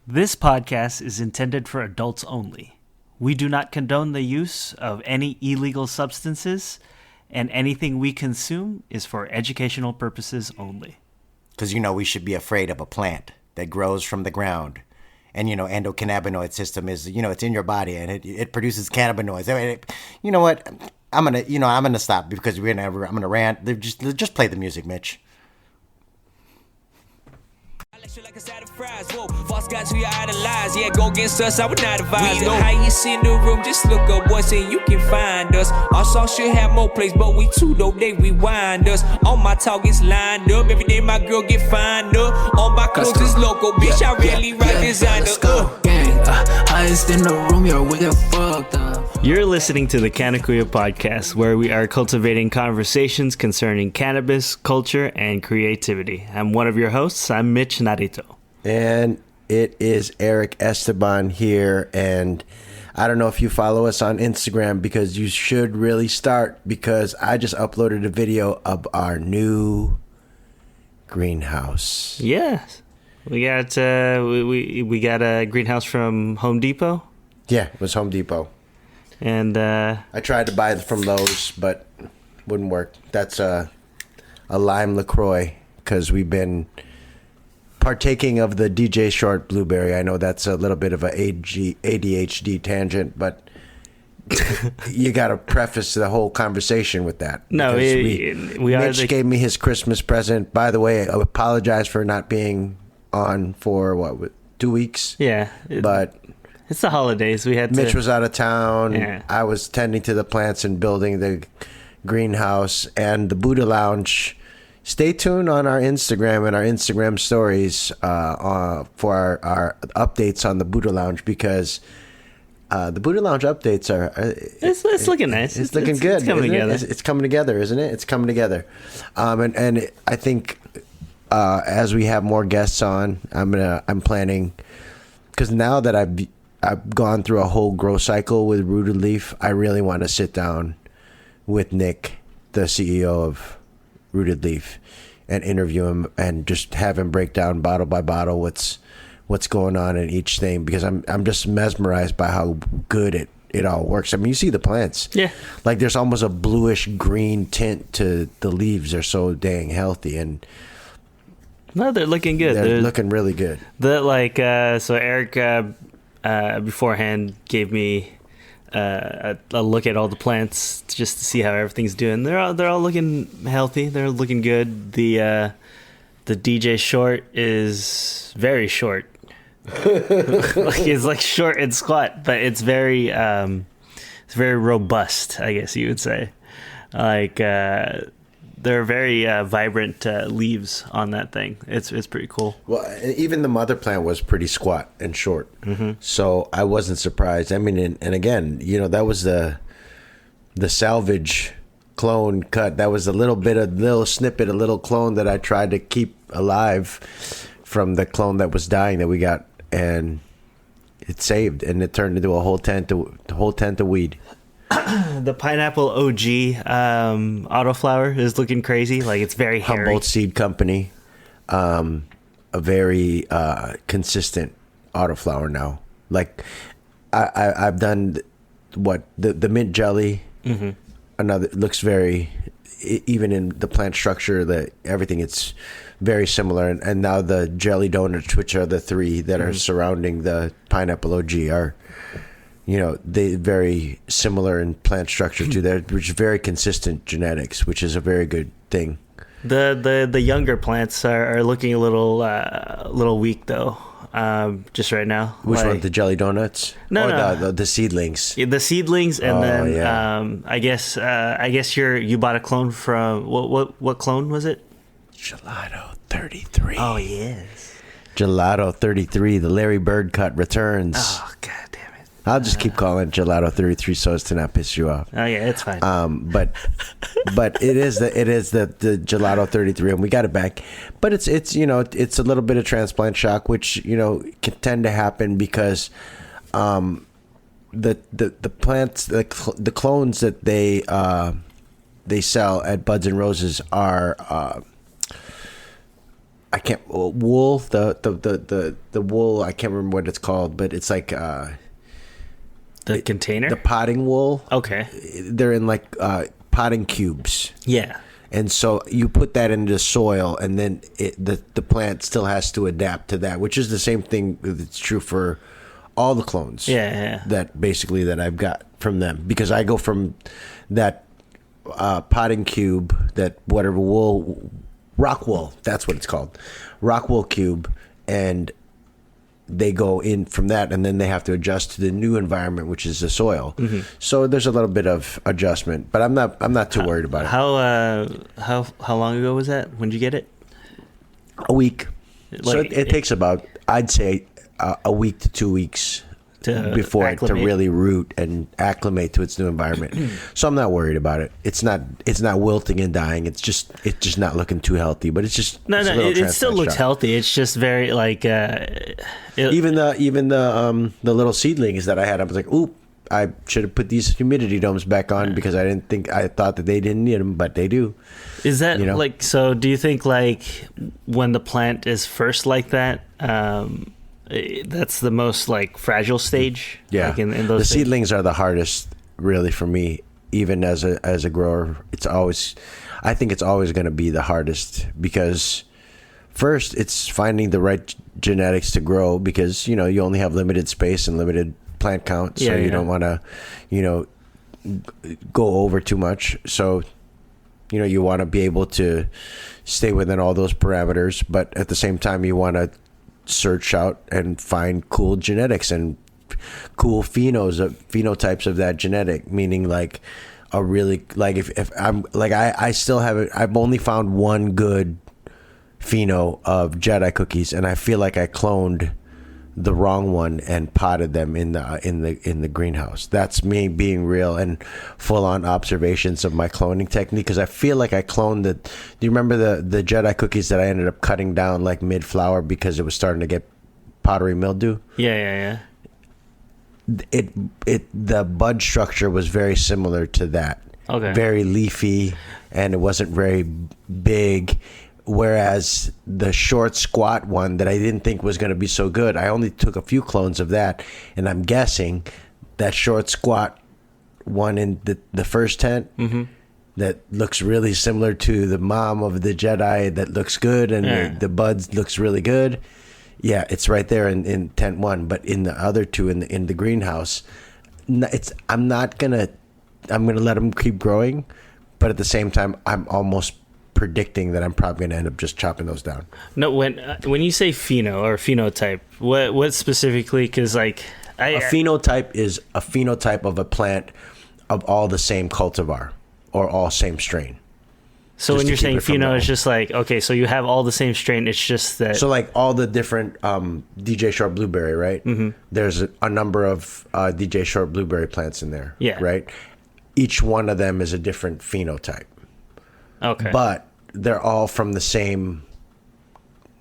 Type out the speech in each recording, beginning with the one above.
This podcast is intended for adults only. We do not condone the use of any illegal substances, and anything we consume is for educational purposes only. Because, we should be afraid of a plant that grows from the ground. And, endocannabinoid system is, it's in your body and it produces cannabinoids. I mean, you know what? I'm gonna stop because I'm gonna rant. Just play the music, Mitch. Like a side of fries, whoa. False guys who you idolize, yeah, go against us, I would not advise. We the highest in the room, just look up once and you can find us. Our song should have more plays, but we too dope, they rewind us. All my talk is lined up, every day my girl get fined up. All my clothes is local, bitch, I really write designer. Let's go, gang, highest in the room, yo, we get fucked up. You're listening to the Canna Kuyas podcast, where we are cultivating conversations concerning cannabis, culture, and creativity. I'm one of your hosts. I'm Mitch Narito. And it is Erick Esteban here. And I don't know if you follow us on Instagram, because you should really start, because I just uploaded a video of our new greenhouse. Yeah. We got we got a greenhouse from Home Depot. Yeah, it was Home Depot. And I tried to buy it from Lowe's, but wouldn't work. That's a lime LaCroix, because we've been partaking of the DJ Short Blueberry. I know that's a little bit of a ADHD tangent, but you got to preface the whole conversation with that. No, Mitch gave me his Christmas present. By the way, I apologize for not being on for 2 weeks. Yeah, but it's the holidays. Mitch was out of town. Yeah. I was tending to the plants and building the greenhouse and the Buddha Lounge. Stay tuned on our Instagram and our Instagram stories for our updates on the Buddha Lounge, because the Buddha Lounge updates are... It's looking nice. It's looking good. It's coming together. It's coming together, isn't it? It's coming together. And I think as we have more guests on, I'm planning... Because now that I've gone through a whole grow cycle with Rooted Leaf, I really want to sit down with Nick, the CEO of Rooted Leaf, and interview him and just have him break down bottle by bottle what's going on in each thing, because I'm just mesmerized by how good it all works. I mean, you see the plants. Yeah. Like there's almost a bluish green tint to the leaves. They're so dang healthy, and no, they're looking good. They're looking really good. So Eric beforehand gave me a look at all the plants just to see how everything's doing. They're all looking healthy. They're looking good. The DJ Short is very short. It's like short and squat, but it's very robust, I guess you would say. Like there are very vibrant leaves on that thing. It's pretty cool. Well, even the mother plant was pretty squat and short. Mm-hmm. So I wasn't surprised. I mean, and again, that was the salvage clone cut. That was a little snippet, a little clone that I tried to keep alive from the clone that was dying that we got, and it saved, and it turned into a whole tent of weed. The pineapple OG autoflower is looking crazy. Like, it's very hairy. Humboldt Seed Company, a very consistent autoflower now. Like I've done the mint jelly. Mm-hmm. Another looks very, even in the plant structure, everything, it's very similar. And now the jelly donuts, which are the three that are surrounding the pineapple OG, are, they very similar in plant structure too. They're which is very consistent genetics, which is a very good thing. The younger plants are looking a little weak though. Just right now. Which one? The jelly donuts? No. The seedlings. Yeah, the seedlings, and then yeah. I guess you bought a clone from what clone was it? Gelato 33. Oh yes. Gelato 33. The Larry Bird cut returns. Oh god damn it. I'll just keep calling it Gelato 33 so as to not piss you off. Oh yeah, it's fine. But it is the Gelato 33, and we got it back. But it's it's a little bit of transplant shock, which can tend to happen because the plants, the clones that they sell at Buds and Roses are I can't wool the wool. I can't remember what it's called, but it's like the container, the potting wool. Okay, they're in like potting cubes. Yeah. And so you put that into the soil, and then the plant still has to adapt to that, which is the same thing that's true for all the clones. Yeah. That basically that I've got from them, because I go from that potting cube, that whatever wool, rock wool, that's what it's called, rock wool cube, and they go in from that, and then they have to adjust to the new environment, which is the soil. Mm-hmm. So there's a little bit of adjustment, but I'm not too worried about it. How long ago was that? When did you get it? A week. So it takes about, I'd say, a week to 2 weeks before it to really root and acclimate to its new environment. So I'm not worried about it. It's not wilting and dying. It's just not looking too healthy. But it's just it still looks healthy. It's just very like even the little seedlings that I had. I was like, ooh, I should have put these humidity domes back on because I thought that they didn't need them, but they do. Is that like so? Do you think like when the plant is first like that? That's the most like fragile stage. Yeah, like in those the seedlings are the hardest, really, for me. Even as a grower, I think it's always going to be the hardest, because first it's finding the right genetics to grow, because you only have limited space and limited plant count, so you don't want to go over too much. So you want to be able to stay within all those parameters, but at the same time you want to search out and find cool genetics and cool phenotypes of that genetic, meaning like a really, like if I'm like I still haven't, I've only found one good pheno of Jedi cookies, and I feel like I cloned the wrong one and potted them in the greenhouse. That's me being real and full on observations of my cloning technique, because I feel like I cloned the. Do you remember the Jedi cookies that I ended up cutting down like mid flower because it was starting to get powdery mildew? Yeah. The bud structure was very similar to that. Okay. Very leafy, and it wasn't very big. Whereas the short squat one that I didn't think was going to be so good, I only took a few clones of that, and I'm guessing that short squat one in the first tent that looks really similar to the mom of the Jedi that looks good, and the buds looks really good. Yeah, it's right there in tent one, but in the other two in the greenhouse, I'm gonna let them keep growing, but at the same time, I'm almost predicting that I'm probably going to end up just chopping those down. No, when you say pheno or phenotype, what specifically? Because like a phenotype is a phenotype of a plant of all the same cultivar or all same strain. So when you're saying pheno, it's just like, okay, so you have all the same strain. It's just that. So like all the different DJ Short Blueberry, right? Mm-hmm. There's a number of DJ Short Blueberry plants in there. Yeah. Right. Each one of them is a different phenotype. Okay. But they're all from the same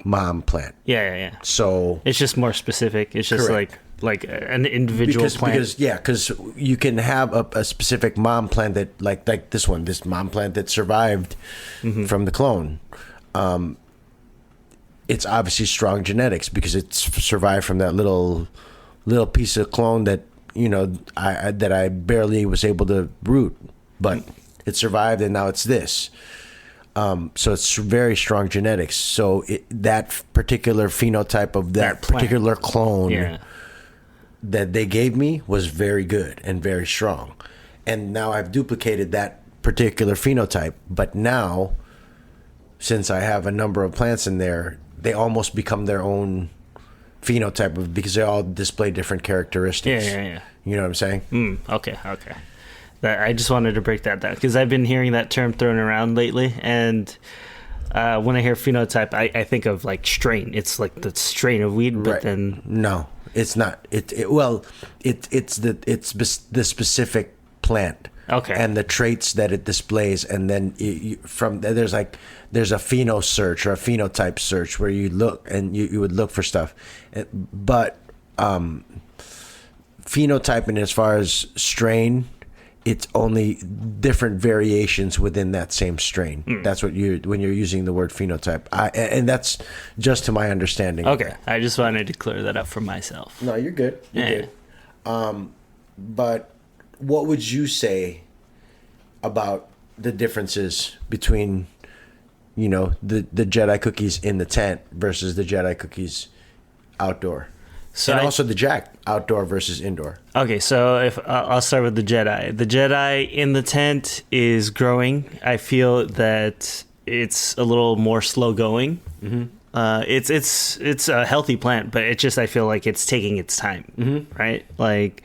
mom plant. Yeah. So it's just more specific. It's just correct. like an individual plant. Because you can have a specific mom plant that like this mom plant that survived from the clone. It's obviously strong genetics because it's survived from that little piece of clone that I barely was able to root, but it survived, and now it's this. So it's very strong genetics. So that particular phenotype of that particular clone that they gave me was very good and very strong. And now I've duplicated that particular phenotype. But now, since I have a number of plants in there, they almost become their own phenotype because they all display different characteristics. Yeah. You know what I'm saying? Okay. I just wanted to break that down because I've been hearing that term thrown around lately, and when I hear phenotype, I think of like strain. It's like the strain of weed, but then no, it's not. It's the specific plant. Okay. And the traits that it displays, and then there's a pheno search or a phenotype search where you look and you would look for stuff, but phenotyping as far as strain it's only different variations within that same strain. That's what when you're using the word phenotype. And that's just to my understanding. Okay, I just wanted to clear that up for myself. No, you're good. You're good. But what would you say about the differences between, the Jedi cookies in the tent versus the Jedi cookies outdoor? So and also the Jack outdoor versus indoor. Okay, so if I'll start with the Jedi in the tent is growing. I feel that it's a little more slow going. It's a healthy plant, but I feel like it's taking its time, right? Like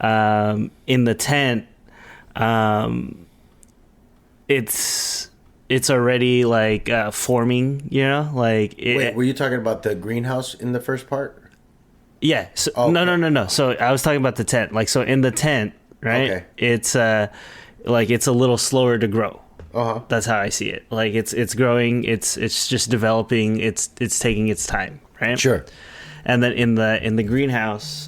in the tent, it's already like forming, Wait, were you talking about the greenhouse in the first part? Yeah. So, okay. No. So I was talking about the tent. Like, so in the tent, right? Okay. It's it's a little slower to grow. Uh-huh. That's how I see it. Like it's growing. It's just developing. It's taking its time, right? Sure. And then in the greenhouse,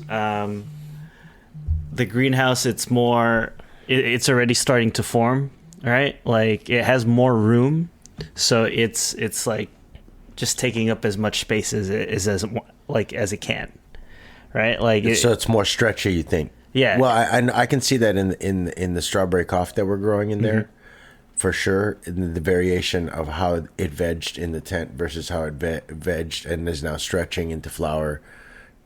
it's more. It's already starting to form, right? Like it has more room, so it's like just taking up as much space as it can. Right, like so it's more stretchy. You think? Yeah. Well, I can see that in the strawberry coffee that we're growing in there, for sure. In the variation of how it vegged in the tent versus how it vegged and is now stretching into flower,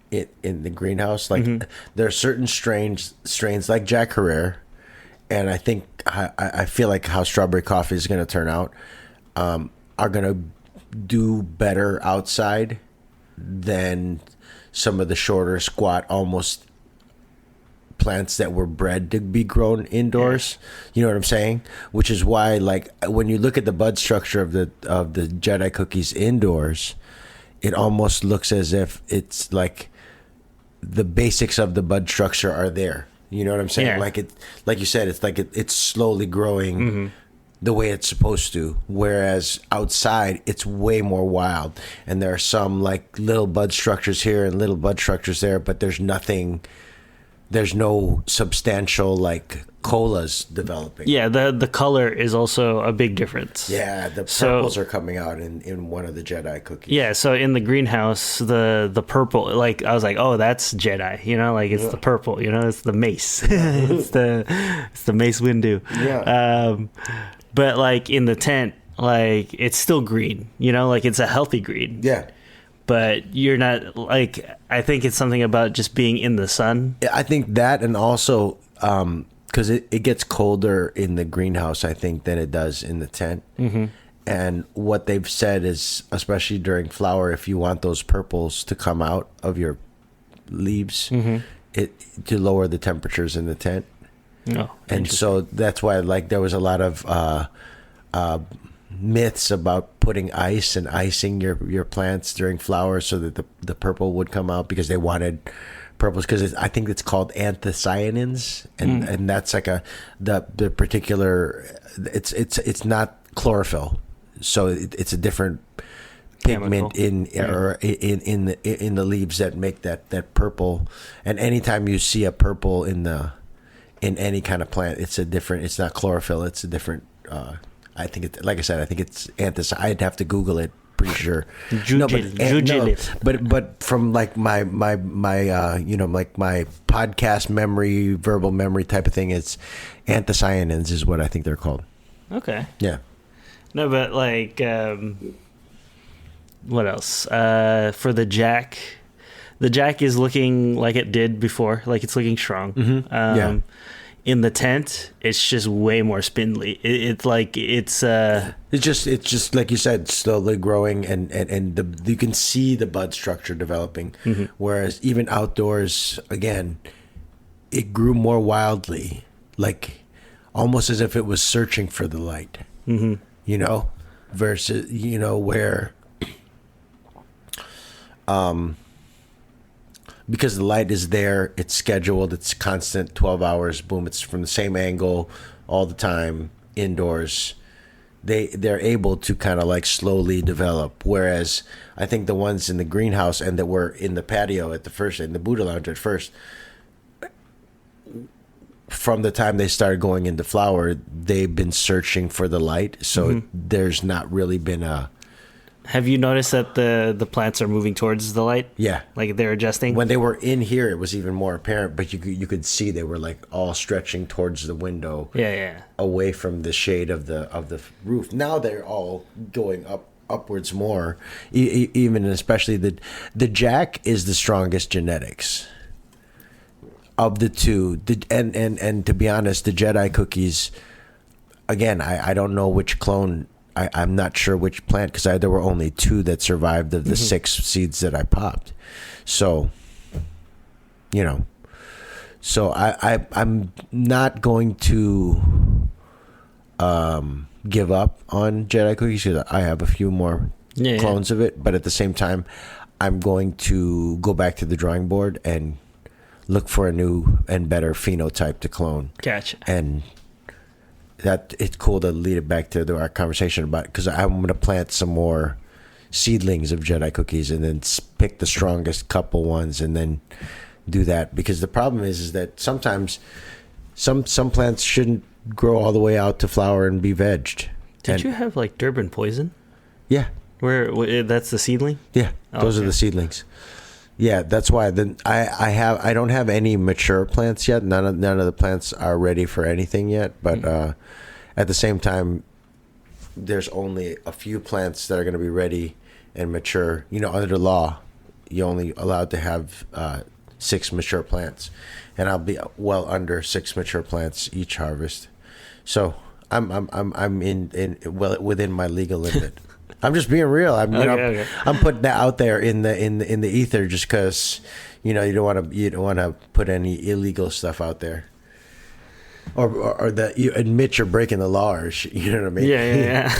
in the greenhouse. Like there are certain strains like Jack Herrera, and I think I feel like how strawberry coffee is going to turn out are going to do better outside than some of the shorter, squat, almost plants that were bred to be grown indoors. You know what I'm saying? Which is why, like, when you look at the bud structure of the Jedi cookies indoors, it almost looks as if it's like the basics of the bud structure are there. You know what I'm saying? Yeah. Like you said, it's like it's slowly growing the way it's supposed to, whereas outside it's way more wild, and there are some like little bud structures here and little bud structures there, but there's no substantial like colas developing. Yeah, the color is also a big difference. Yeah, the purples are coming out in one of the Jedi cookies. Yeah, so in the greenhouse, the purple, like I was like, oh, that's Jedi, like it's the purple, it's the mace, it's the Mace Windu. Yeah. But like in the tent, like it's still green, like it's a healthy green. Yeah. But you're not like, I think it's something about just being in the sun. I think that, and also because it gets colder in the greenhouse, I think, than it does in the tent. And what they've said is, especially during flower, if you want those purples to come out of your leaves, to lower the temperatures in the tent. Oh, and so that's why, like, there was a lot of myths about putting ice and icing your plants during flower so that the purple would come out, because they wanted purples, because I think it's called anthocyanins, and that's like the particular, it's not chlorophyll, so it's a different pigment in the leaves that make that purple. And anytime you see a purple in any kind of plant, it's not chlorophyll, it's a different I think it's anthocyanin. I'd have to Google it, pretty sure. But from like my like my podcast memory, verbal memory type of thing, it's anthocyanins is what I think they're called. Okay. Yeah. No, but like what else? For the Jack is looking like it did before, like it's looking strong. Yeah. In the tent, it's just way more spindly. It's just like you said, slowly growing, and you can see the bud structure developing. Whereas even outdoors, again, it grew more wildly, like almost as if it was searching for the light. Versus where because the light is there, it's scheduled, it's constant, 12 hours, boom, it's from the same angle all the time indoors. They're able to kind of like slowly develop, whereas I think the ones in the greenhouse and that were in the patio at the first, in the Buddha Lounge at first, from the time they started going into flower, they've been searching for the light. So there's not really been a. Have you noticed that the plants are moving towards the light? Yeah, like they're adjusting. When they were in here, it was even more apparent. But you could see they were like all stretching towards the window. Yeah. Away from the shade of the roof. Now they're all going upwards more. Even especially the Jack is the strongest genetics of the two. And to be honest, the Jedi cookies. Again, I don't know which clone. I'm not sure which plant because there were only 2 that survived of the 6 seeds that I popped. So, so I'm not going to give up on Jedi cookies because I have a few more clones of it. But at the same time, I'm going to go back to the drawing board and look for a new and better phenotype to clone. Gotcha. And that it's cool to lead it back to our conversation about because I'm going to plant some more seedlings of Jedi cookies and then pick the strongest couple ones and then do that because the problem is that sometimes some plants shouldn't grow all the way out to flower and be vegged. Did you have like Durban poison? Yeah. Where that's the seedling? Yeah, those are the seedlings. Yeah, that's why. Then I don't have any mature plants yet. None of the plants are ready for anything yet. But at the same time, there's only a few plants that are going to be ready and mature. Under the law, you're only allowed to have 6 mature plants, and I'll be well under 6 mature plants each harvest. So I'm well within my legal limit. I'm just being real. I'm putting that out there in the ether just because you don't want to put any illegal stuff out there, or that you admit you're breaking the law, or you know what I mean? Yeah.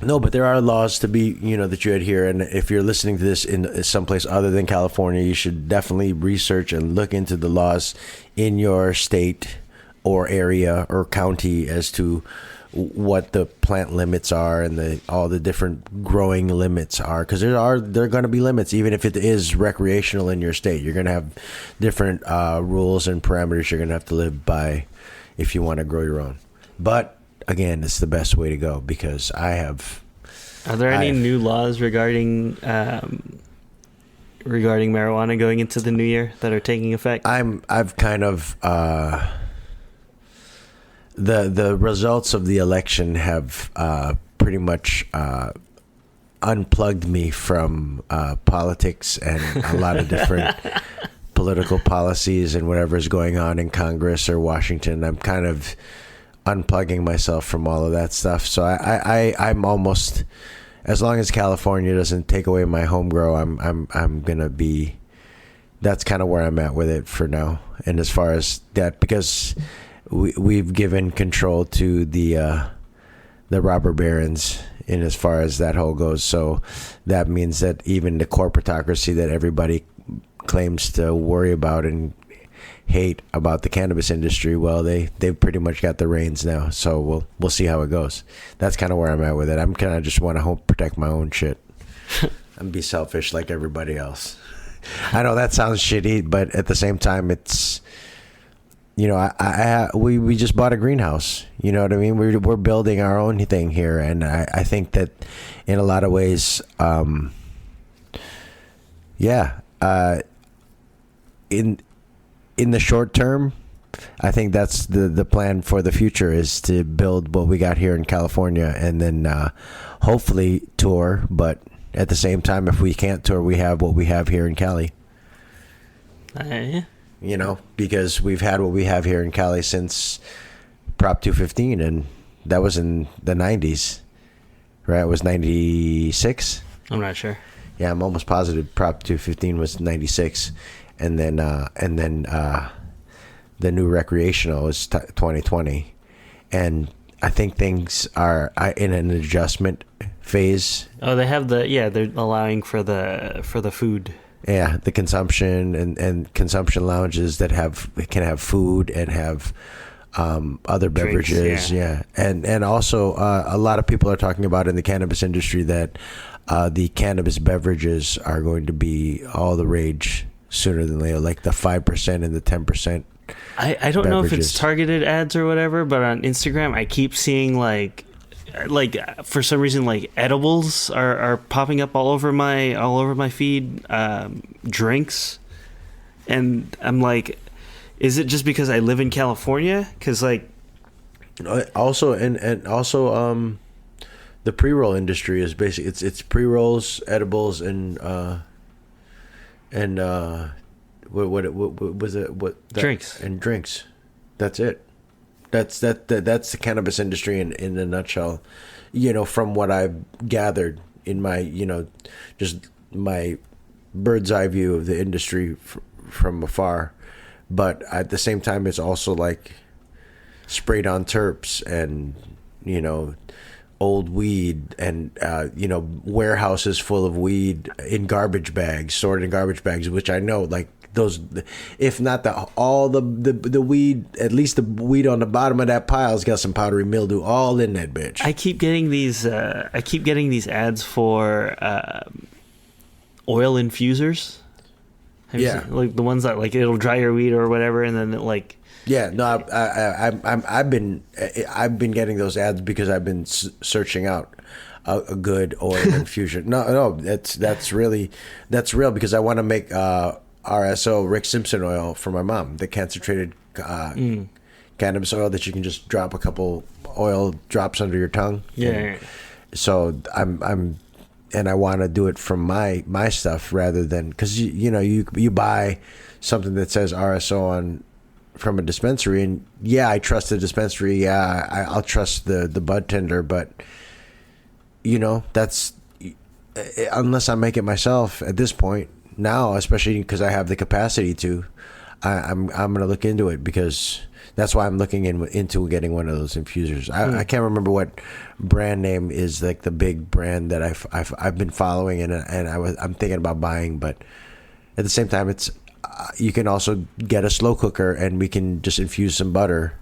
No, but there are laws to be that you adhere, and if you're listening to this in someplace other than California, you should definitely research and look into the laws in your state or area or county as to what the plant limits are and all the different growing limits are, because there are going to be limits even if it is recreational in your state. You're going to have different rules and parameters you're going to have to live by if you want to grow your own. But again, it's the best way to go because Are there any new laws regarding marijuana going into the new year that are taking effect? I've kind of the results of the election have pretty much unplugged me from politics and a lot of different political policies and whatever is going on in Congress or Washington. I'm kind of unplugging myself from all of that stuff. So I'm almost, as long as California doesn't take away my home grow, I'm gonna be. That's kind of where I'm at with it for now. And as far as that, because we've given control to the robber barons in as far as that whole goes. So that means that even the corporatocracy that everybody claims to worry about and hate about the cannabis industry, well, they've pretty much got the reins now. So we'll see how it goes. That's kind of where I'm at with it. I'm kind of just want to protect my own shit and be selfish like everybody else. I know that sounds shitty, but at the same time, it's. We just bought a greenhouse. You know what I mean? We're building our own thing here, and I think that in a lot of ways, in the short term, I think that's the plan for the future is to build what we got here in California, and then hopefully tour. But at the same time, if we can't tour, we have what we have here in Cali. Because we've had what we have here in Cali since Prop 215, and that was in the 90s, right? It was 96? I'm not sure. Yeah, I'm almost positive Prop 215 was 96, and then the new recreational is 2020, and I think things are in an adjustment phase. Oh, they have they're allowing for the food. Yeah, the consumption and consumption lounges that can have food and have other beverages. Drinks, yeah. And also a lot of people are talking about in the cannabis industry that the cannabis beverages are going to be all the rage sooner than later, like the 5% and the 10%. I don't know if it's beverages. targeted ads or whatever, but on Instagram I keep seeing like for some reason like edibles are popping up all over my feed, drinks, and I'm like, is it just because I live in California? Because like Also, and also, the pre-roll industry is basically it's pre-rolls, edibles, and what was it? Drinks. And drinks. That's it. That's the cannabis industry in a nutshell. From what I've gathered in my just my bird's eye view of the industry from afar, but at the same time, it's also like sprayed on terps and old weed and warehouses full of weed in garbage bags, stored in garbage bags, which I know like those, if not all the weed, at least the weed on the bottom of that pile's got some powdery mildew all in that bitch. I keep getting these ads for oil infusers. Yeah. Like the ones that like it'll dry your weed or whatever, and then it like. Yeah, no, I've been getting those ads because I've been searching out a good oil infusion. No, that's real because I want to make RSO Rick Simpson oil for my mom, the concentrated cannabis oil that you can just drop a couple oil drops under your tongue. Yeah. So I'm and I want to do it from my stuff rather than because you buy something that says RSO on. From a dispensary, and I trust the dispensary. I'll trust the bud tender, but that's unless I make it myself at this point now, especially because I have the capacity to. I'm gonna look into it because that's why I'm looking into getting one of those infusers. I can't remember what brand name is like the big brand that I've been following and I'm thinking about buying, but at the same time it's. You can also get a slow cooker and we can just infuse some butter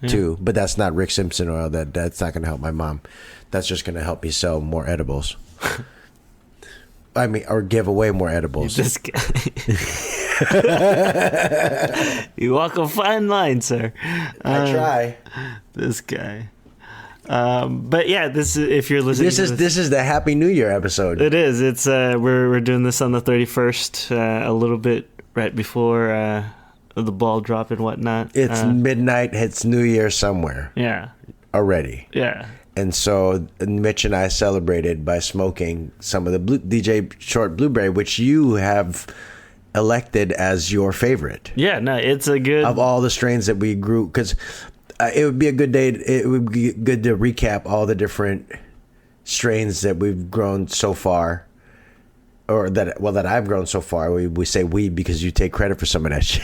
too, but that's not Rick Simpson oil. That's not going to help my mom. That's just going to help me sell more edibles. I mean, or give away more edibles. This guy. You walk a fine line, sir. I try. This guy. But yeah, if you're listening. This is the Happy New Year episode. It is. It's we're doing this on the 31st, a little bit right before the ball drop and whatnot. It's midnight. It's New Year somewhere. Yeah. Already. Yeah. And so Mitch and I celebrated by smoking some of the DJ Short Blueberry, which you have elected as your favorite. Yeah, no, it's a good of all the strains that we grew, because it would be a good day. It would be good to recap all the different strains that we've grown so far, or that I've grown so far. We say we because you take credit for some of that shit.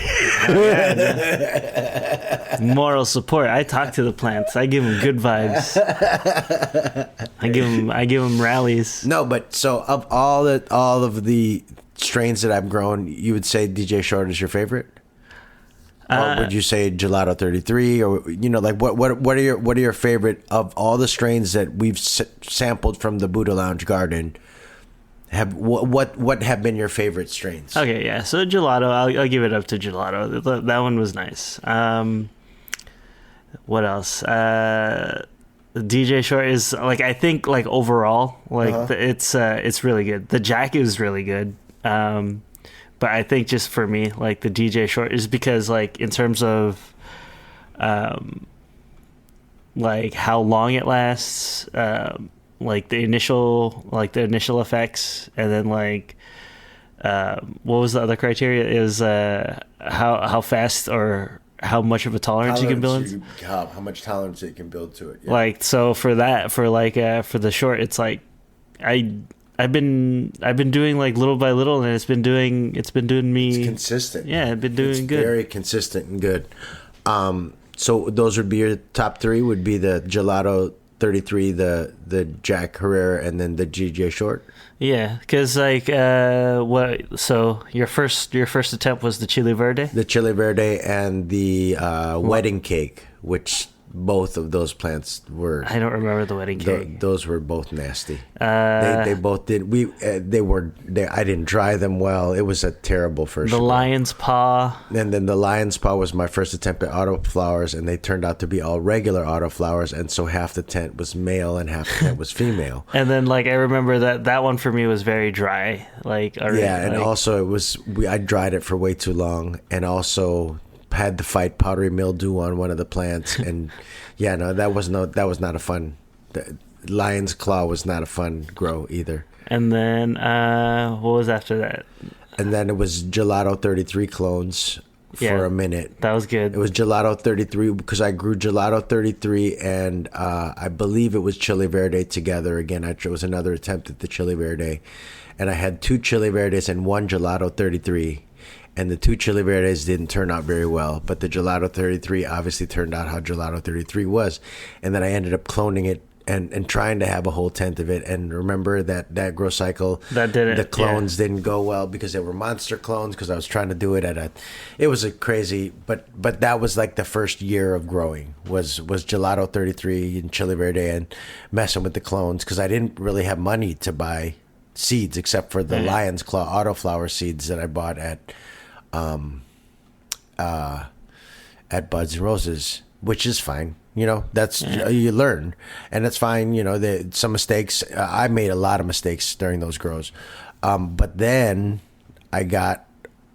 Moral support. I talk to the plants. I give them good vibes. I give them rallies. No, but so of all of the strains that I've grown, you would say DJ Short is your favorite? Or would you say Gelato 33, or like what are your favorite of all the strains that we've sampled from the Buddha Lounge Garden? What have been your favorite strains? Okay, yeah. So Gelato, I'll give it up to Gelato. That one was nice. What else? DJ Short is like, I think like overall like it's really good. The Jack is really good. But I think just for me, like the DJ Short is because like in terms of like how long it lasts, like the initial effects, and then like what was the other criteria is how fast or how much of a tolerance you can build how much tolerance you can build to it. Yeah. Like so for that, for like for the Short, it's like I've been doing like little by little, and it's been doing me. It's consistent. Yeah, I've been doing good. Very consistent and good. So those would be your top three. Would be the Gelato 33, the Jack Herrera, and then the DJ Short. Yeah, because like what? So your first attempt was the Chili Verde. The Chili Verde and the wedding cake, which both of those plants were. I don't remember the wedding cake. Those were both nasty. They both did. I didn't dry them well. It was a terrible first. The lion's paw. And then the lion's paw was my first attempt at autoflowers, and they turned out to be all regular autoflowers, and so half the tent was male and half the tent was female. And then I remember that one for me was very dry. Also it was I dried it for way too long, and also had to fight powdery mildew on one of the plants, and that was not a fun. The lion's claw was not a fun grow either. And then what was after that? And then it was Gelato 33 clones for a minute. That was good. It was Gelato 33 because I grew Gelato 33 and I believe it was Chile Verde together. Again, it was another attempt at the Chile Verde, and I had 2 Chile Verdes and 1 Gelato 33. And the 2 Chile Verdes didn't turn out very well, but the Gelato 33 obviously turned out how Gelato 33 was. And then I ended up cloning it and trying to have a whole tent of it. And remember that grow cycle, the clones didn't go well because they were monster clones, because I was trying to do it it was a crazy, but that was like the first year of growing was Gelato 33 and Chile Verde and messing with the clones, because I didn't really have money to buy seeds except for the Lion's Claw autoflower seeds that I bought at Buds and Roses, which is fine. That's you learn, and that's fine. Some mistakes. I made a lot of mistakes during those grows, but then I got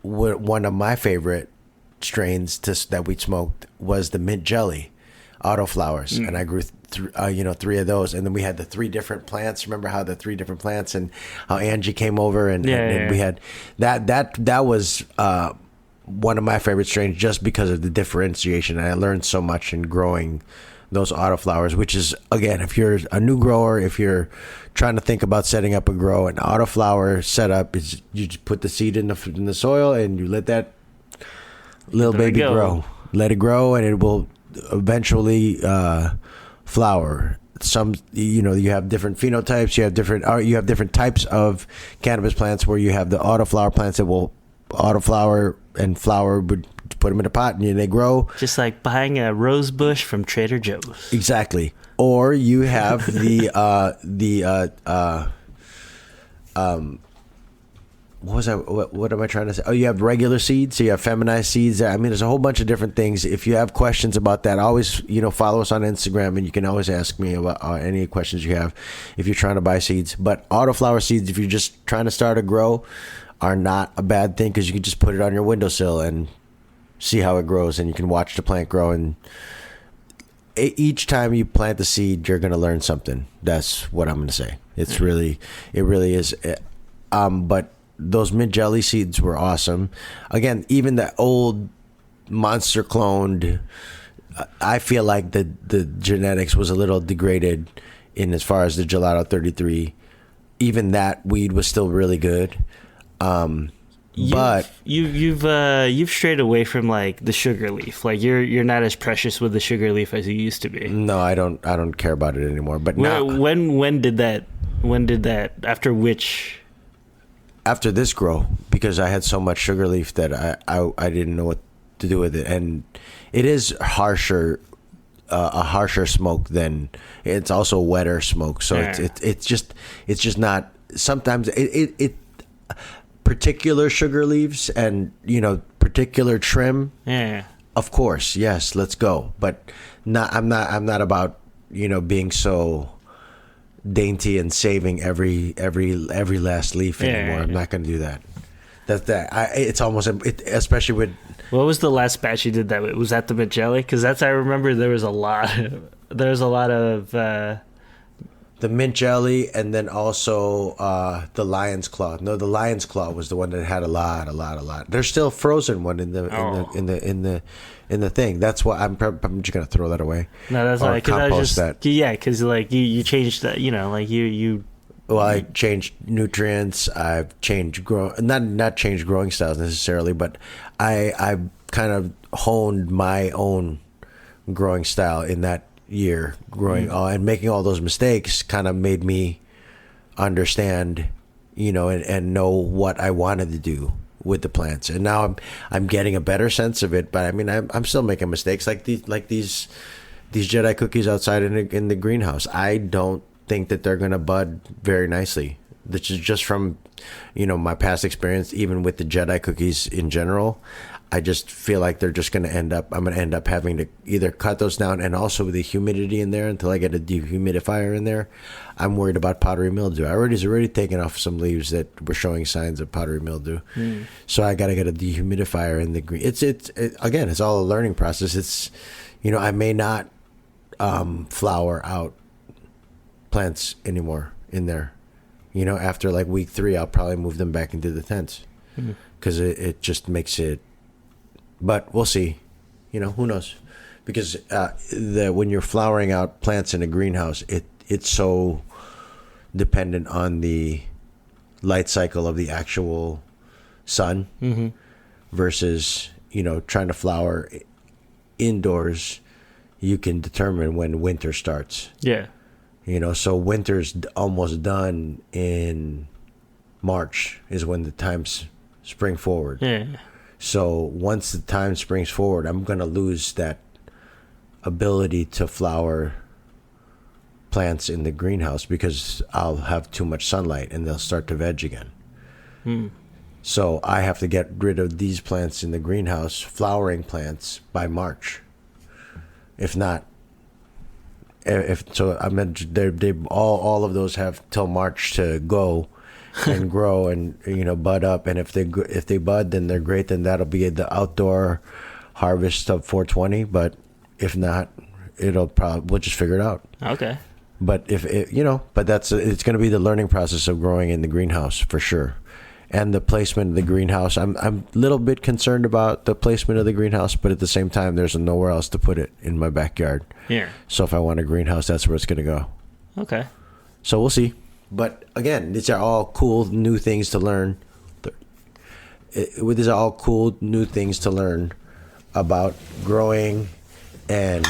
one of my favorite strains that we smoked was the mint jelly autoflowers, and I grew 3 of those, and then we had the 3 different plants. Remember how the 3 different plants, and how Angie came over, and we had that was one of my favorite strains just because of the differentiation. And I learned so much in growing those autoflowers, which is, again, if you're a new grower, if you're trying to think about setting up a grow, an autoflower setup is you just put the seed in the soil and you let that little baby grow. Let it grow, and it will eventually flower. Some, you have different phenotypes. You have different types of cannabis plants where you have the autoflower plants that will autoflower and flower, but put them in a pot and they grow. Just like buying a rose bush from Trader Joe's. Exactly. Or you have what am I trying to say? Oh, you have regular seeds, so you have feminized seeds. I mean, there's a whole bunch of different things. If you have questions about that, always, follow us on Instagram, and you can always ask me about any questions you have if you're trying to buy seeds. But autoflower seeds, if you're just trying to start a grow, are not a bad thing, because you can just put it on your windowsill and see how it grows, and you can watch the plant grow. And each time you plant the seed, you're going to learn something. That's what I'm going to say. It really is. But those mint jelly seeds were awesome. Again, even the old monster cloned, I feel like the genetics was a little degraded in as far as the Gelato 33. Even that weed was still really good. But you've strayed away from like the sugar leaf. Like you're not as precious with the sugar leaf as you used to be. No, I don't care about it anymore. But now, when did that? After which? After this grow, because I had so much sugar leaf that I didn't know what to do with it, and it is harsher. A harsher smoke than it's also wetter smoke. So it's just not. Sometimes it particular sugar leaves and particular trim. Yeah. Of course, yes, let's go. But I'm not about being so dainty and saving every last leaf anymore. I'm not going to do that. It's almost especially with. What was the last batch you did that with? Was that the mint jelly? Because I remember there was a lot of the mint jelly, and then also the lion's claw. No, the lion's claw was the one that had a lot. There's still a frozen one in the thing. That's why I'm just gonna throw that away. No, that's right. Because I was just that. Yeah, because like you changed that. You. Well, I changed nutrients. I've changed not changed growing styles necessarily, but I kind of honed my own growing style in that year. Growing and making all those mistakes kind of made me understand, and know what I wanted to do with the plants. And now I'm getting a better sense of it. But I mean, I'm still making mistakes like these these Jedi cookies outside in the greenhouse. I don't think that they're going to bud very nicely. This is just from, my past experience, even with the Jedi cookies in general. I just feel like they're just going to I'm going to end up having to either cut those down, and also with the humidity in there, until I get a dehumidifier in there, I'm worried about powdery mildew. I already taken off some leaves that were showing signs of powdery mildew. So I got to get a dehumidifier in the green. Again, it's all a learning process. It's, I may not flower out plants anymore in there. After like week 3, I'll probably move them back into the tents, because it just makes it. But we'll see. Who knows? Because when you're flowering out plants in a greenhouse, it's so dependent on the light cycle of the actual sun, versus trying to flower indoors. You can determine when winter starts. Yeah. So winter's almost done in March is when the times spring forward. Yeah. So once the time springs forward, I'm going to lose that ability to flower plants in the greenhouse, because I'll have too much sunlight and they'll start to veg again. So I have to get rid of these plants in the greenhouse, flowering plants, by March. If not, I meant they all of those have till March to go and grow and bud up. And if they bud, then they're great. Then that'll be the outdoor harvest of 420. But if not, we'll just figure it out. Okay. But it's going to be the learning process of growing in the greenhouse for sure. And the placement of the greenhouse, I'm a little bit concerned about the placement of the greenhouse, but at the same time, there's nowhere else to put it in my backyard. Yeah. So if I want a greenhouse, that's where it's going to go. Okay. So we'll see. But again, these are all cool new things to learn. These are all cool new things to learn about growing. And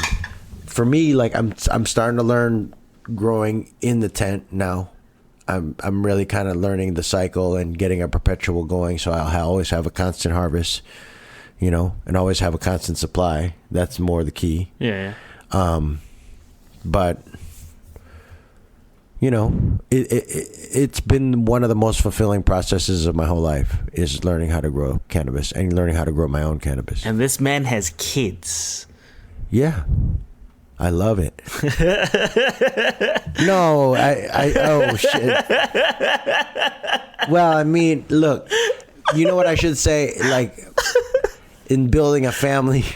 for me, like I'm starting to learn growing in the tent now. I'm really kind of learning the cycle and getting a perpetual going, so I'll always have a constant harvest, and always have a constant supply. That's more the key. Yeah. But it's been one of the most fulfilling processes of my whole life, is learning how to grow cannabis and learning how to grow my own cannabis. And this man has kids. Yeah. I love it. No, oh shit. Well, I mean, look, you know what I should say? Like, in building a family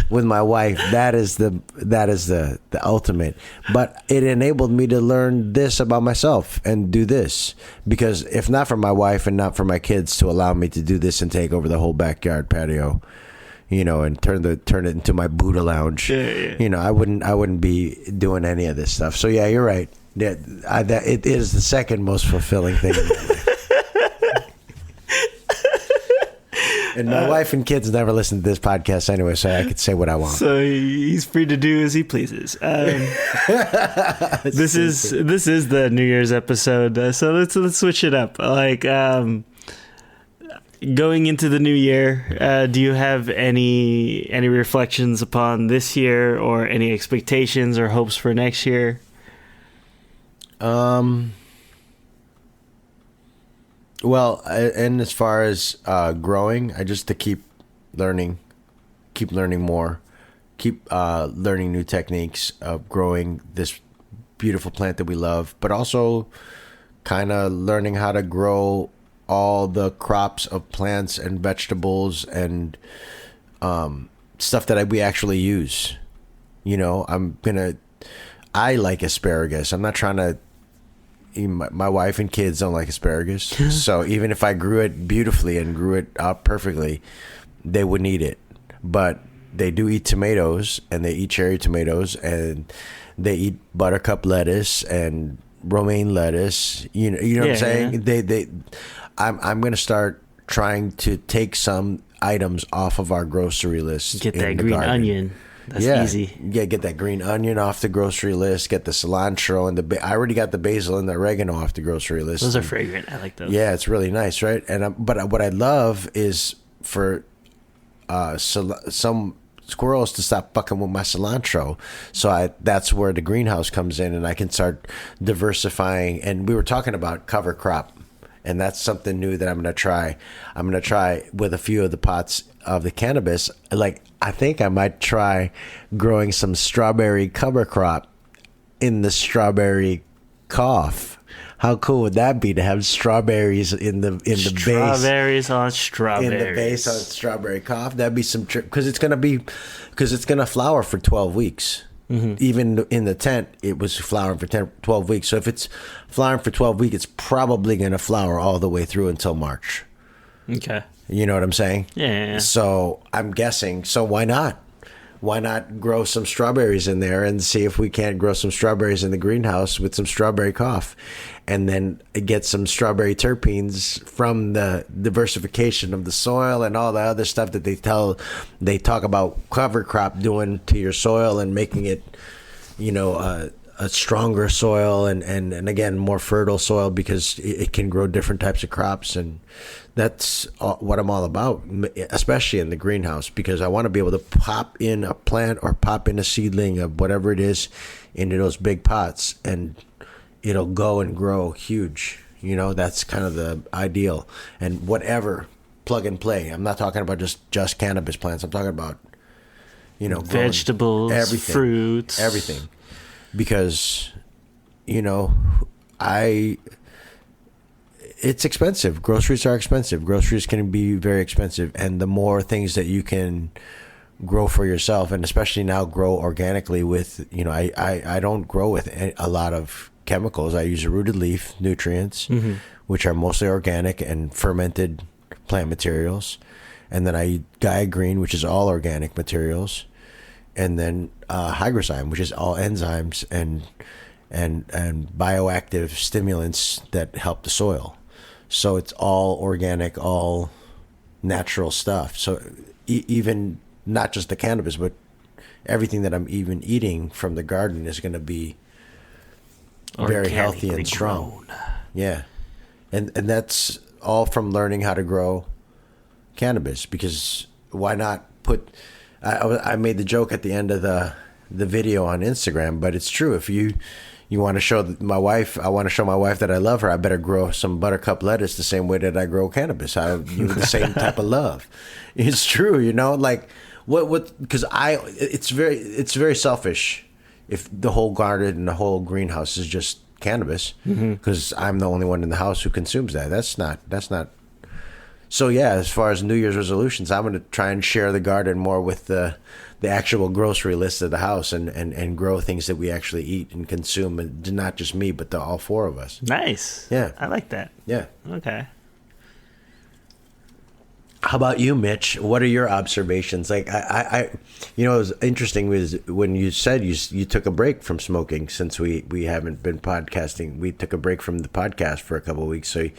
with my wife, that is the ultimate. But it enabled me to learn this about myself and do this, because if not for my wife and not for my kids to allow me to do this and take over the whole backyard patio, and turn it into my Buddha lounge. Yeah. I wouldn't be doing any of this stuff. So yeah, you're right. Yeah, it is the second most fulfilling thing in my life. And my wife and kids never listen to this podcast anyway, so I could say what I want. So he's free to do as he pleases. This is the New Year's episode, so let's switch it up. Like, going into the new year, do you have any reflections upon this year, or any expectations or hopes for next year? Well, and as far as growing, I just to keep learning more, keep learning new techniques of growing this beautiful plant that we love, but also kind of learning how to grow all the crops of plants and vegetables and stuff that we actually use. I like asparagus. I'm not trying to. My wife and kids don't like asparagus, so even if I grew it beautifully and grew it out perfectly, they wouldn't eat it. But they do eat tomatoes, and they eat cherry tomatoes, and they eat buttercup lettuce and romaine lettuce. You know what I'm saying? Yeah. I'm going to start trying to take some items off of our grocery list. Get that green onion. That's easy. Yeah, get that green onion off the grocery list. Get the cilantro and I already got the basil and the oregano off the grocery list. Those are fragrant. I like those. Yeah, it's really nice, right? But what I love is for some squirrels to stop fucking with my cilantro. So that's where the greenhouse comes in, and I can start diversifying. And we were talking about cover crop, and that's something new that I'm gonna try. I'm gonna try with a few of the pots of the cannabis. Like, I think I might try growing some strawberry cover crop in the strawberry cough. How cool would that be to have strawberries in the base? Strawberries on strawberries. In the base on strawberry cough. That'd be some trip, because it's gonna flower for 12 weeks. Mm-hmm. Even in the tent, it was flowering for 12 weeks. So if it's flowering for 12 weeks, it's probably gonna flower all the way through until March. Okay. You know what I'm saying? Yeah. So I'm guessing. So why not? Why not grow some strawberries in there and see if we can't grow some strawberries in the greenhouse with some strawberry cough, and then get some strawberry terpenes from the diversification of the soil and all the other stuff that they talk about cover crop doing to your soil and making it, a stronger soil and again, more fertile soil, because it can grow different types of crops. And that's what I'm all about, especially in the greenhouse, because I want to be able to pop in a plant or pop in a seedling of whatever it is into those big pots, and it'll go and grow huge. That's kind of the ideal. And whatever, plug and play. I'm not talking about just cannabis plants. I'm talking about, vegetables, everything, fruits, everything. Because, it's expensive. Groceries are expensive. Groceries can be very expensive. And the more things that you can grow for yourself, and especially now grow organically with, I don't grow with a lot of chemicals. I use rooted leaf nutrients, mm-hmm. which are mostly organic and fermented plant materials. And then I eat Gaia Green, which is all organic materials. And then Hygrozyme, which is all enzymes and bioactive stimulants that help the soil. So it's all organic, all natural stuff. So even not just the cannabis, but everything that I'm even eating from the garden is going to be very healthy and strong. Grown. Yeah. And that's all from learning how to grow cannabis, because why not put... I made the joke at the end of the video on Instagram, but it's true. If you want to show my wife, I want to show my wife that I love her, I better grow some buttercup lettuce the same way that I grow cannabis. I use the same type of love. It's true, like because it's very selfish if the whole garden and the whole greenhouse is just cannabis, because I'm the only one in the house who consumes that. That's not. So yeah, as far as New Year's resolutions, I'm going to try and share the garden more with the actual grocery list of the house, and grow things that we actually eat and consume, and not just me, but all four of us. Nice. Yeah. I like that. Yeah. Okay. How about you, Mitch? What are your observations? Like, it was interesting was when you said you took a break from smoking, since we haven't been podcasting. We took a break from the podcast for a couple of weeks. So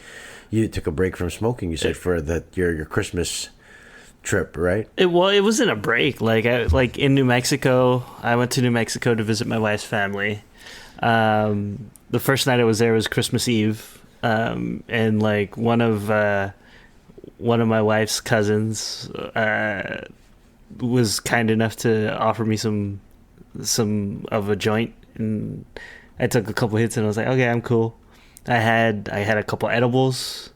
you took a break from smoking, you said, for your Christmas trip, right? It wasn't a break. Like in New Mexico, I went to New Mexico to visit my wife's family. The first night I was there was Christmas Eve. And like one of my wife's cousins was kind enough to offer me some of a joint, and I took a couple hits and I was like, okay, I'm cool. I had a couple edibles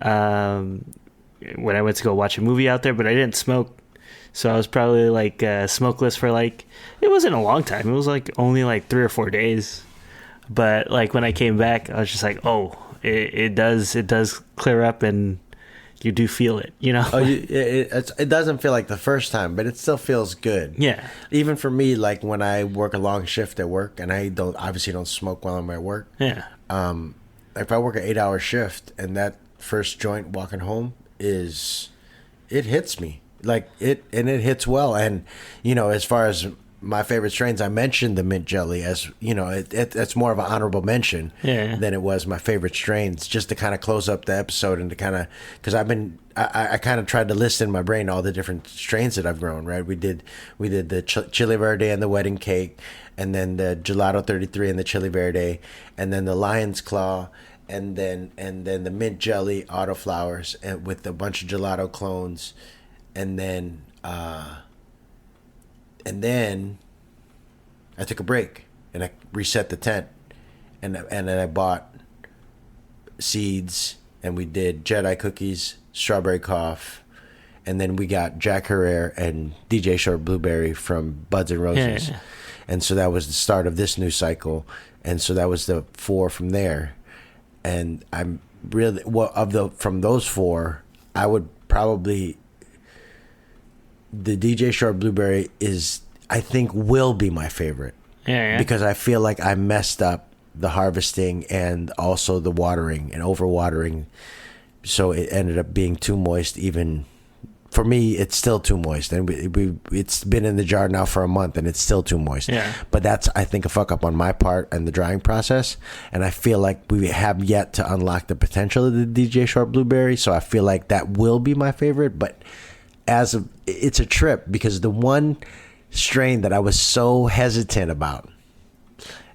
when I went to go watch a movie out there, but I didn't smoke, so I was probably like smokeless for it wasn't a long time. It was only 3 or 4 days, but when I came back, I was just like, oh, it does clear up, and you do feel it, Oh, it doesn't feel like the first time, but it still feels good. Yeah. Even for me, when I work a long shift at work, and I obviously don't smoke while I'm at work. Yeah. If I work an 8-hour shift, and that first joint walking home it hits me. It hits well. And, as far as my favorite strains, I mentioned the mint jelly as, it's more of an honorable mention than it was my favorite strains, just to kind of close up the episode, and to kind of, because I kind of tried to list in my brain all the different strains that I've grown, right? We did the Chili Verde and the Wedding Cake, and then the Gelato 33 and the Chili Verde, and then the Lion's Claw, and then the mint jelly autoflowers, and with a bunch of gelato clones, and then And then I took a break and I reset the tent, and then I bought seeds, and we did Jedi cookies, strawberry cough, and then we got Jack Herrera and DJ Short Blueberry from Buds and Roses. Yeah. And so that was the start of this new cycle, and so that was the 4 from there. And I'm really from those 4, I would probably, the DJ Short Blueberry I think will be my favorite. Yeah. Because I feel like I messed up the harvesting and also the watering and overwatering, so it ended up being too moist. Even for me, it's still too moist, and it's been in the jar now for a month, and it's still too moist. Yeah. But that's, I think, a fuck up on my part and the drying process, and I feel like we have yet to unlock the potential of the DJ Short Blueberry. So I feel like that will be my favorite. But it's a trip, because the one strain that I was so hesitant about,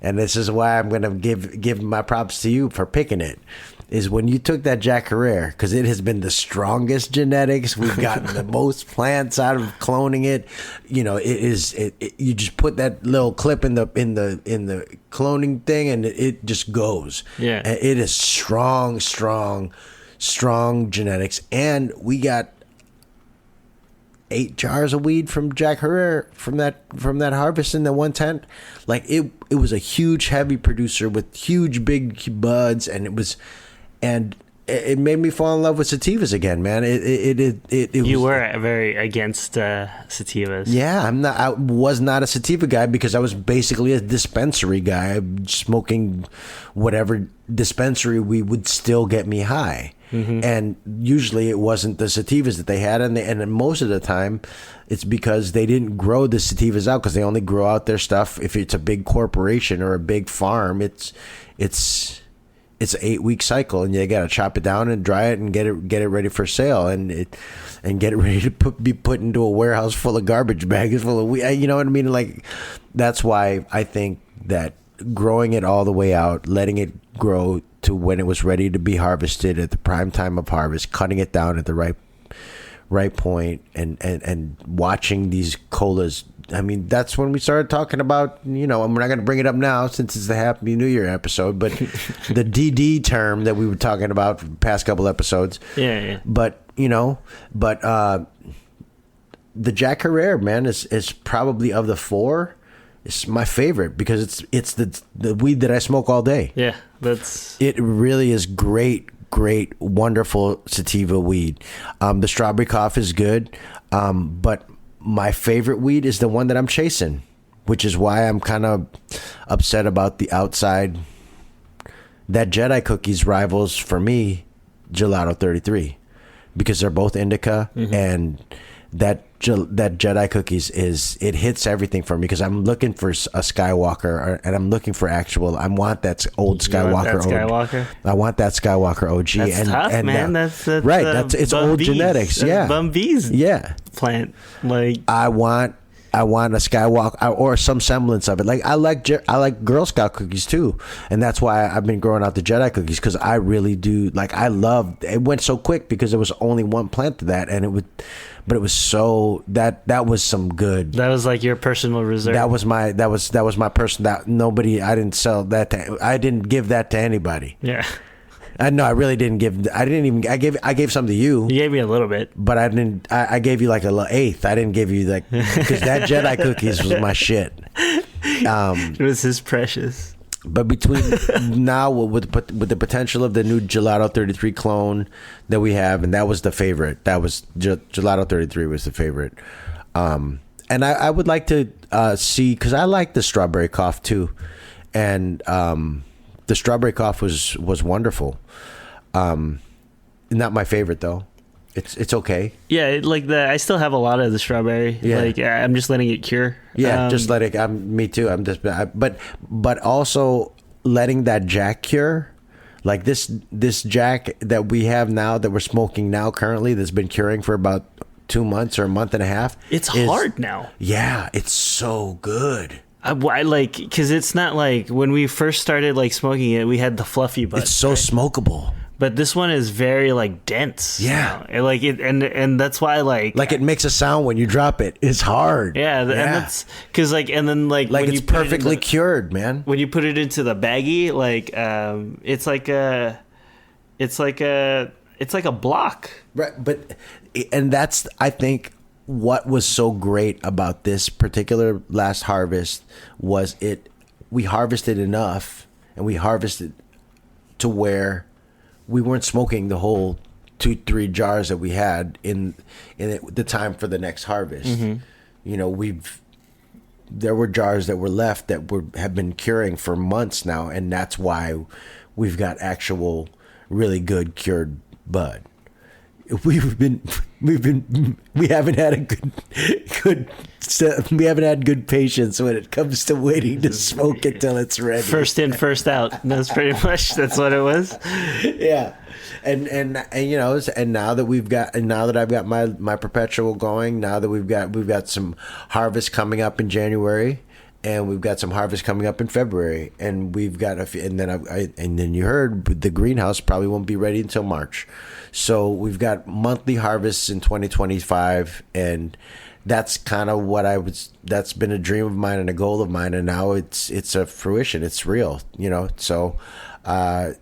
and this is why I'm going to give my props to you for picking it, is when you took that Jack Herrera, because it has been the strongest genetics. We've gotten the most plants out of cloning it. You know, you just put that little clip in the cloning thing, and it just goes. Yeah. And it is strong genetics, and we got 8 jars of weed from Jack Herrera from that harvest in the 110. Like it was a huge, heavy producer with huge, big buds, and it made me fall in love with sativas again, man. You were very against sativas. Yeah, I was not a sativa guy, because I was basically a dispensary guy, smoking whatever dispensary we would still get me high. Mm-hmm. And usually it wasn't the sativas that they had, and most of the time it's because they didn't grow the sativas out, because they only grow out their stuff if it's a big corporation or a big farm. It's an 8-week cycle, and you got to chop it down and dry it and get it ready for sale, and get it ready to be put into a warehouse full of garbage bags full of weed. You know what I mean? Like, that's why I think that growing it all the way out, letting it grow to when it was ready to be harvested at the prime time of harvest, cutting it down at the right point, and watching these colas. I mean, that's when we started talking about, you know, and we're not going to bring it up now since it's the Happy New Year episode, but the DD term that we were talking about for the past couple episodes. Yeah. But, you know, the Jack Herrera, man, is probably, of the 4, it's my favorite, because it's the weed that I smoke all day. Yeah, it really is great, wonderful sativa weed. The strawberry cough is good, but my favorite weed is the one that I'm chasing, which is why I'm kind of upset about the outside. That Jedi cookies rivals, for me, Gelato 33, because they're both indica, mm-hmm. and that Jedi cookies it hits everything for me, because I'm looking for a Skywalker, and I'm looking for I want that old Skywalker. I want that Skywalker OG. That's tough, man. That's right. It's old B's. genetics. That's yeah, Bum B's. Yeah, plant. Like, I want a Skywalker or some semblance of it. Like, I like Girl Scout cookies too, and that's why I've been growing out the Jedi cookies, because I really do. Like, I love. It went so quick because there was only one plant to that, and but it was so that was some good. That was like your personal reserve. That was my person. That nobody. I didn't sell that. I didn't give that to anybody. Yeah. No, I really didn't give. I didn't even. I gave some to you. You gave me a little bit, but I didn't. I gave you like a eighth. I didn't give you like, because that Jedi cookies was my shit. It was his precious. But between now with the potential of the new Gelato 33 clone that we have, and that was the favorite. That was Gelato 33 was the favorite. And I would like to see, because I like the strawberry cough too, and the strawberry cough was wonderful. Not my favorite though. It's okay. Yeah, I still have a lot of the strawberry. Yeah. Like, I'm just letting it cure. Yeah, just let it. Me too. I'm just, but also letting that Jack cure, like this Jack that we have now, that we're smoking now currently, that's been curing for about 2 months or a month and a half. It's hard now. Yeah, it's so good. I like, because it's not like when we first started like smoking it, we had the fluffy buds. It's so smokable. but this one is very like dense. Yeah. And, like it, and that's why like it makes a sound when you drop it. It's hard. Yeah, and that's because like, and then like when it's you put perfectly cured, man. When you put it into the baggie, like it's like a block. Right, and that's, I think, what was so great about this particular last harvest was we harvested enough, and we harvested to where we weren't smoking the whole 2-3 jars that we had in the time for the next harvest. Mm-hmm. You know, there were jars that were left that have been curing for months now, and that's why we've got actual really good cured bud. We haven't had good patience when it comes to waiting to smoke it till it's ready. First in, first out. That's what it was. Yeah. And you know, and now that I've got my perpetual going, now that we've got some harvest coming up in January, and we've got some harvest coming up in February, and we've got and then you heard the greenhouse probably won't be ready until March. So we've got monthly harvests in 2025, and that's kind of that's been a dream of mine and a goal of mine, and now it's a fruition. It's real, you know. So I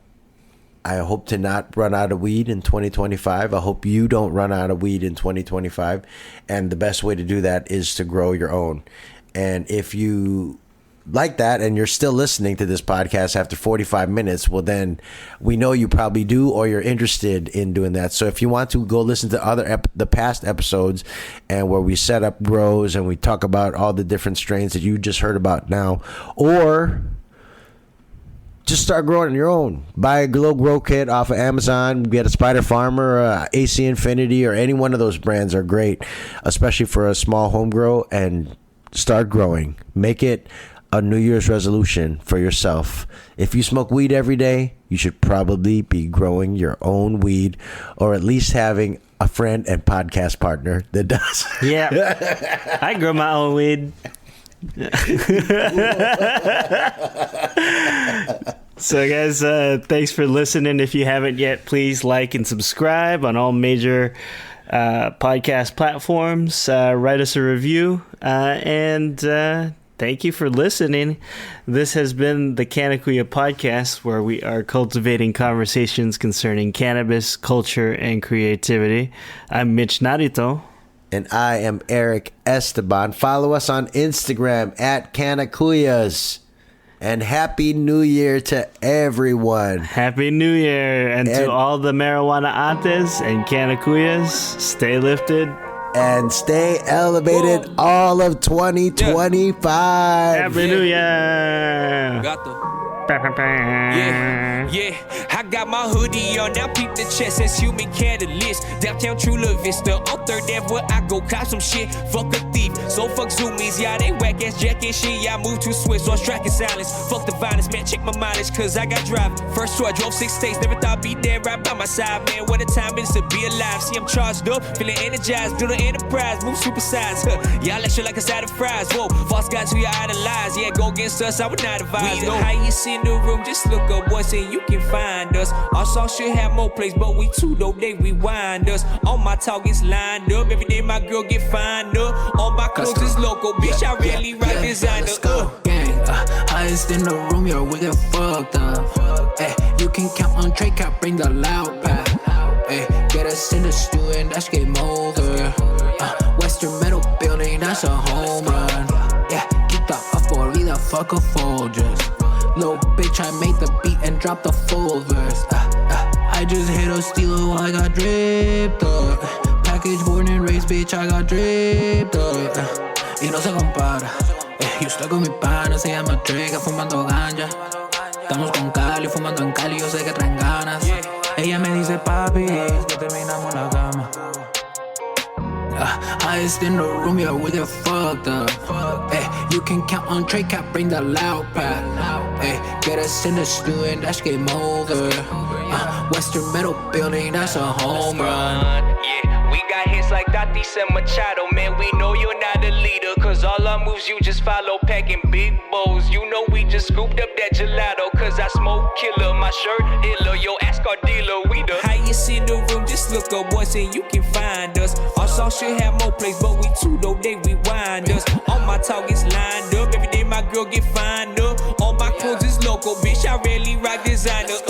hope to not run out of weed in 2025. I hope you don't run out of weed in 2025, and the best way to do that is to grow your own. And if you like that and you're still listening to this podcast after 45 minutes, well, then we know you probably do, or you're interested in doing that. So if you want to go listen to the past episodes, and where we set up grows and we talk about all the different strains that you just heard about now, or just start growing on your own. Buy a little grow kit off of Amazon. Get a Spider Farmer, or AC Infinity, or any one of those brands are great, especially for a small home grow, and start growing. Make it a New Year's resolution for yourself. If you smoke weed every day, you should probably be growing your own weed, or at least having a friend and podcast partner that does. Yeah. I grow my own weed. So guys, thanks for listening. If you haven't yet, please like and subscribe on all major podcast platforms. Write us a review, and thank you for listening. This has been the Canna Kuyas podcast, where we are cultivating conversations concerning cannabis, culture, and creativity. I'm Mitch Narito. And I am Erick Esteban. Follow us on Instagram at Canna Kuyas. And Happy New Year to everyone. Happy New Year. And to all the marijuana antes and Canna Kuyas, stay lifted. And stay elevated all of 2025. Happy New Year. Yeah, I got my hoodie on, now peep the chest as human catalyst. Downtown Chula Vista, on 3rd Ave where I go cop some shit. Fuck a thief, so fuck zoomies, yeah, they whack ass jacket shit. Yeah, I move too swift, so I'm striking silence. Fuck the violence, man, check my mileage, cause I got drive. First tour, I drove 6 states, never thought I'd be there right by my side, man. What a time it is to be alive. See, I'm charged up, feeling energized, do the enterprise, move supersize. Y'all extra like a side of fries. Whoa, false guys who you idolize, yeah, go against us, I would not advise. We the highest in the room, just look up once and you can find us. Our song should have more plays, but we too though, they rewind us. All my targets lined up, every day my girl get fined up. All my clothes is local, bitch, I really write designer. Gang, highest in the room, yo, we get fucked up. Ay, you can count on Trey Cap, bring the loud pack. Ay, get us in the stew and that's game over. Western Metal Building, that's a home run. Yeah, keep the up or leave the fucker Folgers. Little bitch, I made the beat and dropped the full verse. I just hit a stealer, I got dripped up. Package born and raised, bitch, I got dripped up. Y no se compara. Yo estoy con mi pana, se llama Trega, fumando ganja. Estamos con Cali, fumando en Cali, yo sé que traen ganas. Ella me dice, papi, que terminamos la cama. Highest in the room, yeah, we get fucked up. Ay, you can count on Trey Cap, bring the loud pack. Ay, get us in the stew and that's game over. Western Metal Building, that's a home run. Yeah. We got hits like Tatis and Machado, man, we know you're not a leader, cause all our moves you just follow, packing big bowls. You know we just scooped up that gelato, cause I smoke killer, my shirt iller, yo ask our dealer, we the highest in the room, just look up once and you can find us. Our song should have more plays, but we too dope, they rewind us. All my talk is lined up, every day my girl get fined up. All my clothes is local, bitch, I rarely rock designer.